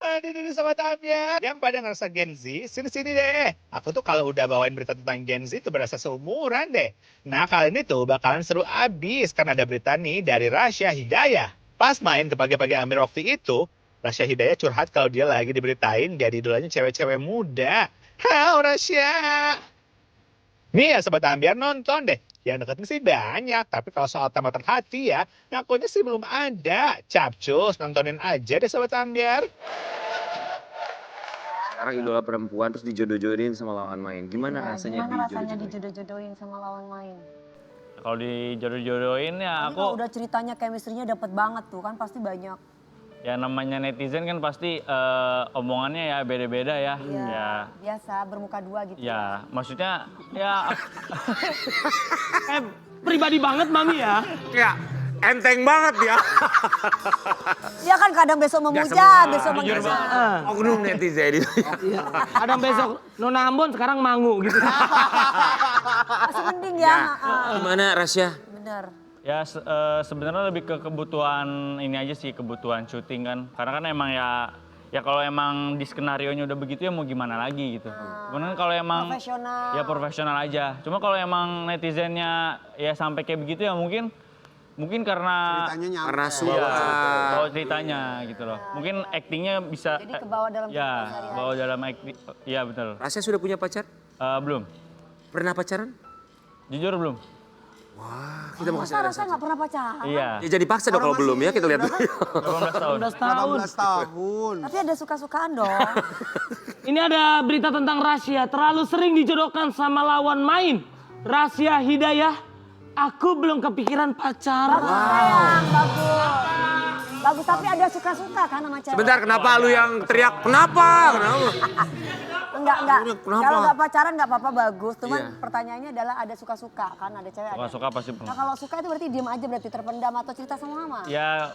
Aduh, Sobat Ambyar. Yang pada ngerasa Gen Z, sini-sini deh. Aku tuh kalau udah bawain berita tentang Gen Z tuh berasa seumuran deh. Nah, kali ini tuh bakalan seru abis karena ada berita nih dari Rasya Hidayah. Pas main ke Pagi-Pagi Amir waktu itu, Rasya Hidayah curhat kalau dia lagi diberitain jadi idolanya cewek-cewek muda. Hao Rasya. Nih ya Sobat Ambyar nonton deh. Yang deketin sih banyak, tapi kalau soal tambatan hati ya, ngakunya sih belum ada. Capcus, nontonin aja deh Sobat Ambyar. Sekarang idola perempuan terus dijodoh-jodohin sama lawan main. Gimana rasanya Gimana rasanya dijodoh-jodohin? dijodoh-jodohin sama lawan main? Kalau dijodoh-jodohin ya Tapi kalau aku, udah ceritanya chemistry-nya dapet banget tuh kan pasti banyak. ya namanya netizen kan pasti omongannya ya beda-beda ya. Iya, Ya, biasa bermuka dua gitu. ya maksudnya ya Pribadi banget Mami ya. Ya, enteng banget ya. Dia kan kadang besok memuja, semua. besok Jujur menghina. banget. Oknum netizen itu. Iya. Kadang besok Nona Ambon sekarang Mangu gitu. Masih mending ya. Gimana Rasya? Bener. ya sebenarnya lebih ke kebutuhan ini aja sih, kebutuhan syuting kan. Karena kan emang ya kalau emang di skenarionya udah begitu ya mau gimana lagi gitu. Kemudian kalau emang Profesional. ya profesional aja. Cuma kalau emang netizennya ya sampai kayak begitu ya mungkin karena Ceritanya nyampe. Karena iya, suka. bawa ceritanya gitu loh. Mungkin aktingnya bisa Jadi kebawa dalam ya, kehidupan sehari-hari. bawa dalam akting. Iya betul. Rasya sudah punya pacar? Belum. Pernah pacaran? Jujur belum. Wah, kita mau kasih Masa ada Rasya nggak pernah pacaran? Iya. Ya jadi paksa dong kalau belum ya, kita lihat dulu. 18 tahun. 18 tahun. 18 tahun. Tapi ada suka-sukaan dong. Ini ada berita tentang Rasya. Terlalu sering dijodohkan sama lawan main. Rasya Hidayah, aku belum kepikiran pacaran. Bagus sayang, bagus. Bagus, tapi ada suka-suka kan sama cewek? Sebentar, kenapa lu yang teriak? Kenapa? Kenapa? Enggak. Kenapa? Kalau nggak pacaran nggak apa-apa bagus. Cuman Iya. pertanyaannya adalah ada suka-suka kan ada cewek ada. Suka-suka pasti Nah pernah. kalau suka itu berarti diem aja berarti terpendam atau cerita sama mama? Ya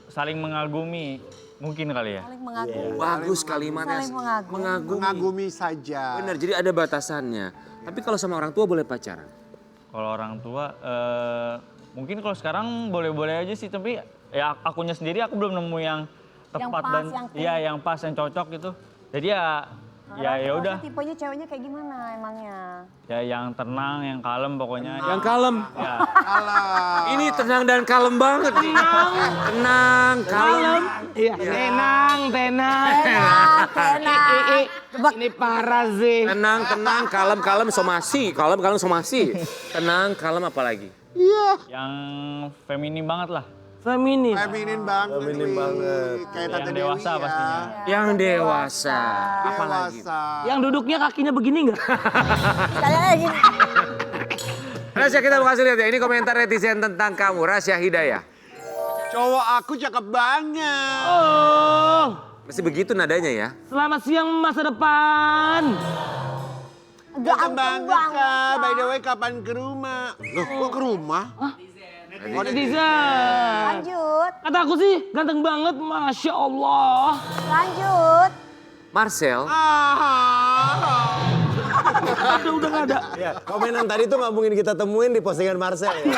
saling mengagumi mungkin kali ya. Saling mengagumi. Bagus kalimatnya. Saling mengagumi. Mengagumi saja. Benar, jadi ada batasannya. Tapi kalau sama orang tua boleh pacaran? Kalau orang tua mungkin kalau sekarang boleh-boleh aja sih, tapi ya akunya sendiri aku belum nemu yang tepat pas, dan yang iya yang pas yang cocok gitu. Jadi ya udah Tipenya ceweknya kayak gimana emangnya? ya yang tenang, yang kalem pokoknya. Yang kalem. Ya, Ini tenang dan kalem banget. Tenang, kalem. Iya, tenang. Enak. Ini parah sih. Tenang, kalem, somasi. Kalem, somasi. Tenang, kalem apa lagi? yang feminim banget lah. Feminim. Feminin banget. Feminin banget. Kayak Tante Yang Dewi dewasa ya. pastinya. Yang dewasa. Apa lagi? Dewasa. Yang duduknya kakinya begini nggak? Kayaknya gini. Rasya, kita mau kasih lihat ya. Ini komentar netizen tentang kamu, Rasya Hidayah. Cowok aku cakep banget. Oh, Mesti begitu nadanya ya. selamat siang masa depan. Cakep banget Kak. By the way kapan ke rumah? Loh kok ke rumah? Netizen. Lanjut. Kata aku sih ganteng banget, Masya Allah. Lanjut. Marcel, Aduh, udah gak ada. Ya, komenan tadi tuh nggak mungkin kita temuin di postingan Marcel ya.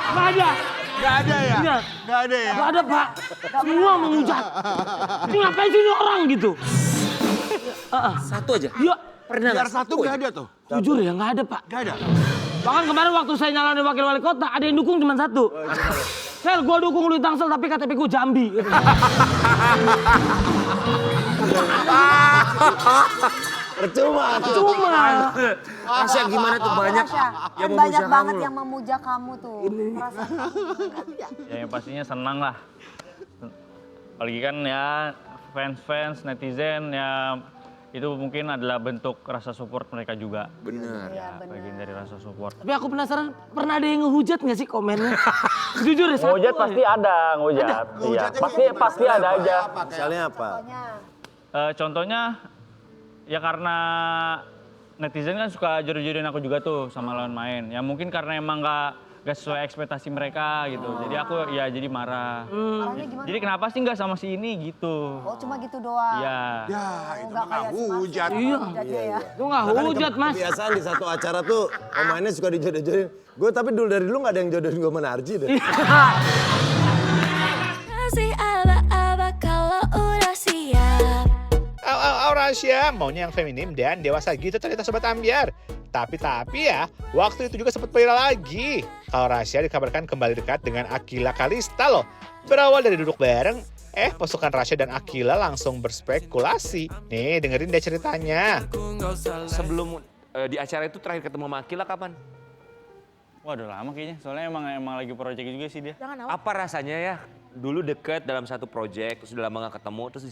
Gak ada. Gak ada ya? Iya. Gak ada ya? Gak ada, Pak. Semua menghujat. Ini ngapain sih ini orang gitu? satu aja. Ya, Pernah Biar nggak? satu gak ada tuh? jujur ya gak ada, Pak. Gak ada? Bahkan kemarin waktu saya nyalonin wakil wali kota, ada yang dukung cuma satu. Sel, gue dukung lu di Tangsel tapi KTP gue Jambi. Gitu. Percuma. Cuma. Rasya gimana tuh banyak Rasya, yang kan banyak memuja banget kamu yang memuja kamu tuh. Perasaan kamu. Ya yang pastinya senang lah. Apalagi kan ya fans netizen ya itu mungkin adalah bentuk rasa support mereka juga. Bener. Iya benar. Bagian dari rasa support. Tapi aku penasaran, pernah ada yang ngehujat nggak sih komennya? Jujur ya, satu Ngehujat aja. pasti ada, ngehujat. Iya, pasti ada aja. Misalnya apa? Pokoknya. Contohnya ya karena netizen kan suka jodoh-jodohin aku juga tuh sama lawan main. Ya mungkin karena emang nggak sesuai ekspektasi mereka gitu. Jadi aku ya jadi marah. Marahnya gimana? Jadi kenapa sih nggak sama si ini gitu? Oh cuma gitu doang. Iya. Ya itu Nggak mah gak kayak si Mas. hujat. Iya. Hujatnya ya. Itu nggak hujat, Mas. Kebiasaan di satu acara tuh pemainnya suka dijodoh-jodohin. Gue tapi dulu dari dulu nggak ada yang jodohin gue sama Narji deh. Kasih aba-aba kalau Rasya maunya yang feminim dan dewasa gitu ternyata Sobat Ambyar. Tapi ya, waktu itu juga sempat viral lagi. Kalau Rasya dikabarkan kembali dekat dengan Akila Kalista loh. Berawal dari duduk bareng, pasukan Rasya dan Akila langsung berspekulasi. Nih, dengerin deh ceritanya. Sebelum di acara itu terakhir ketemu sama Akila kapan? Wah udah lama kayaknya, soalnya emang lagi proyek juga sih dia. Apa rasanya ya dulu deket dalam satu proyek, terus udah lama gak ketemu, terus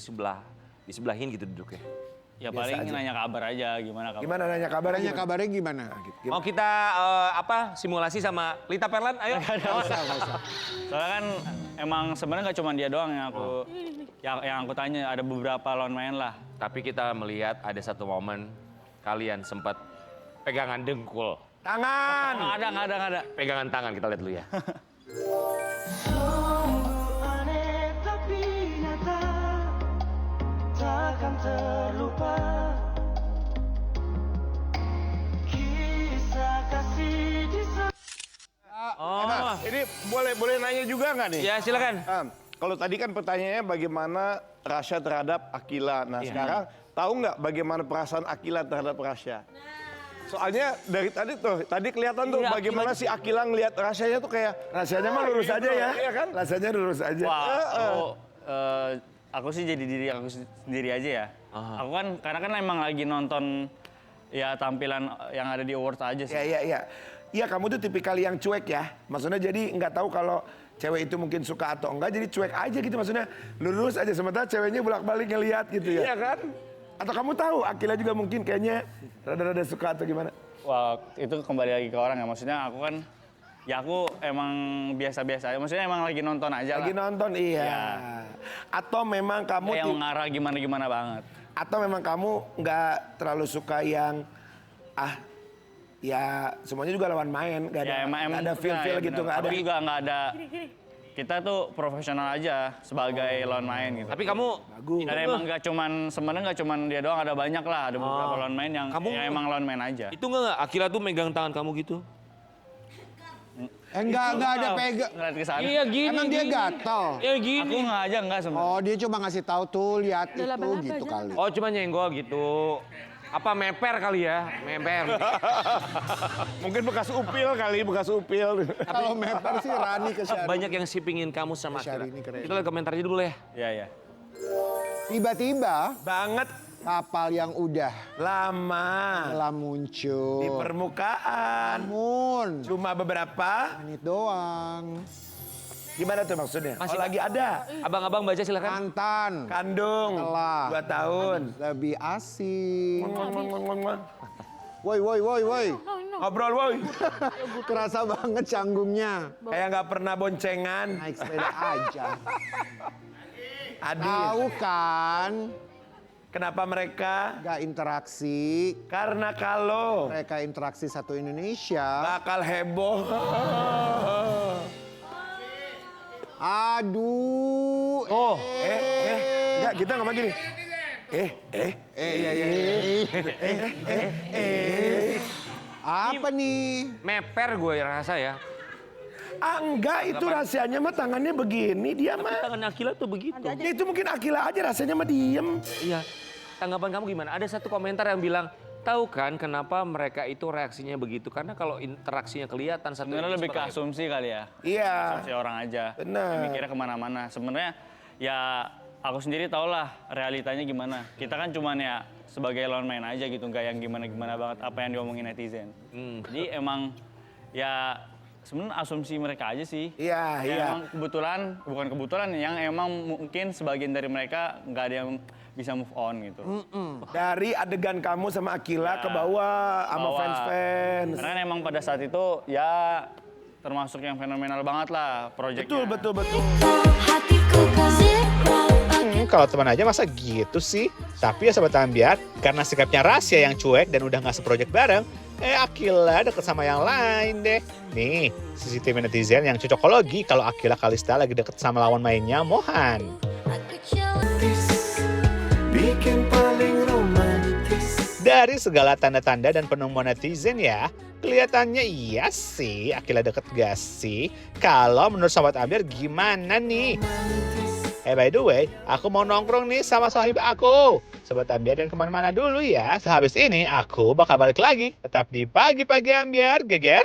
disebelahin gitu duduknya? Ya paling nanya kabar aja, gimana kabar. Gimana nanya kabarnya? Nanya kabarnya gimana? Mau kita simulasi sama Lita Perlan, ayo. Soalnya kan emang sebenarnya nggak cuma dia doang yang aku tanya, ada beberapa lawan main lah. Tapi kita melihat ada satu momen kalian sempat pegangan dengkul. Tangan! Nggak ada. Pegangan tangan, kita lihat dulu ya. Ini boleh nanya juga nggak nih? Ya silakan. Kalau tadi kan pertanyaannya bagaimana Rasya terhadap Akila. Nah sekarang tahu nggak bagaimana perasaan Akila terhadap Rasya? Soalnya dari tadi kelihatan tuh bagaimana si Akila ngelihat Rasyanya tuh kayak Rasanya mah lurus aja ya. Iya kan? Rasanya lurus aja. Wah, aku sih jadi diri aku sendiri aja ya. Aku kan karena kan emang lagi nonton ya tampilan yang ada di awards aja sih. Iya. Iya, kamu tuh tipikal yang cuek ya. Maksudnya jadi nggak tahu kalau cewek itu mungkin suka atau enggak, jadi cuek aja gitu maksudnya. Lurus aja, sementara ceweknya bolak-balik ngelihat gitu ya. Iya kan? Atau kamu tahu Akila juga mungkin kayaknya rada-rada suka atau gimana? Wah, itu kembali lagi ke orang ya. Maksudnya aku kan ya aku emang biasa-biasa aja. Maksudnya emang lagi nonton aja Lagi lah. nonton, iya. Ya. Atau memang kamu Yang mengarah gimana-gimana banget. atau memang kamu nggak terlalu suka yang ya semuanya juga lawan main, nggak ada, Ya emang nggak ada feel-feel gitu, nggak ada. Tapi juga nggak ada. Kita tuh profesional aja sebagai lawan main gitu. Tapi kamu Dan emang sebenarnya nggak cuman dia doang, ada banyak lah, ada beberapa lawan main yang emang lawan main aja. itu nggak Akila tuh megang tangan kamu gitu? Enggak ada pegang. Ngeliat ke sana. Iya gini. Emang dia gini. gatel. Ya gini. Aku nggak aja nggak sebenarnya. Oh, dia cuma ngasih tahu tuh, lihat itu gitu kali. Oh cuma nyenggol gitu. Apa meper kali ya? Meper. Mungkin bekas upil kali, bekas upil. Kalau meper sih Rani ke Syahrini. Banyak yang sipingin kamu sama Akila. Syahrini keren. Kita lihat komentarnya dulu ya. Iya. Tiba-tiba Banget. kapal yang udah Lama. telah muncul Di permukaan. namun Cuma beberapa. menit doang. Gimana tuh maksudnya? Masih- Oh lagi ada Abang-abang baca silakan. mantan Kandung. Telah. 2 tahun. lebih asik. Woi. Ngobrol woi. Kerasa banget canggungnya. Kayak nggak pernah boncengan. Naik sepeda aja. Adil. Tahu kan? Kenapa mereka? Gak interaksi. Karena kalau Mereka interaksi satu Indonesia. bakal heboh. Aduh. Oh, Enggak, kita ngomong gini. Apa nih? meper gue rasa ya. Enggak, itu rahasianya mah tangannya begini, dia mah. Tangan Akila tuh begitu. Ya itu mungkin Akila aja rasanya mah diem. Iya. Tanggapan kamu gimana? Ada satu komentar yang bilang, tahu kan kenapa mereka itu reaksinya begitu? Karena kalau interaksinya kelihatan satu Sebenarnya ini lebih ke seperti- asumsi kali ya. Iya. Asumsi orang aja. Benar. Mikirnya kemana-mana. Sebenarnya ya aku sendiri tau lah realitanya gimana. Kita kan cuman ya sebagai lawan main aja gitu, nggak yang gimana-gimana banget apa yang diomongin netizen. Jadi emang ya sebenarnya asumsi mereka aja sih. Iya, Ya, iya. Emang bukan kebetulan yang emang mungkin sebagian dari mereka nggak ada yang bisa move on gitu. Dari adegan kamu sama Akila ke bawah sama Bahwa- fans-fans. Karena emang pada saat itu ya termasuk yang fenomenal banget lah proyeknya. Betul. Kalau teman aja masa gitu sih? Tapi ya Sobat Ambyar, karena sikapnya Rasya yang cuek dan udah nggak seprojek bareng, Akila deket sama yang lain deh. Nih, CCTV netizen yang cocokologi kalau Akila Kalista lagi deket sama lawan mainnya Mohan. Dari segala tanda-tanda dan penemuan netizen ya, kelihatannya iya sih Akila deket gak sih? Kalau menurut Sobat Ambyar gimana nih? By the way, aku mau nongkrong nih sama sahib aku. Sobat Ambiar dan kemana-mana dulu ya. Sehabis ini aku bakal balik lagi. Tetap di Pagi-Pagi Ambiar, geger.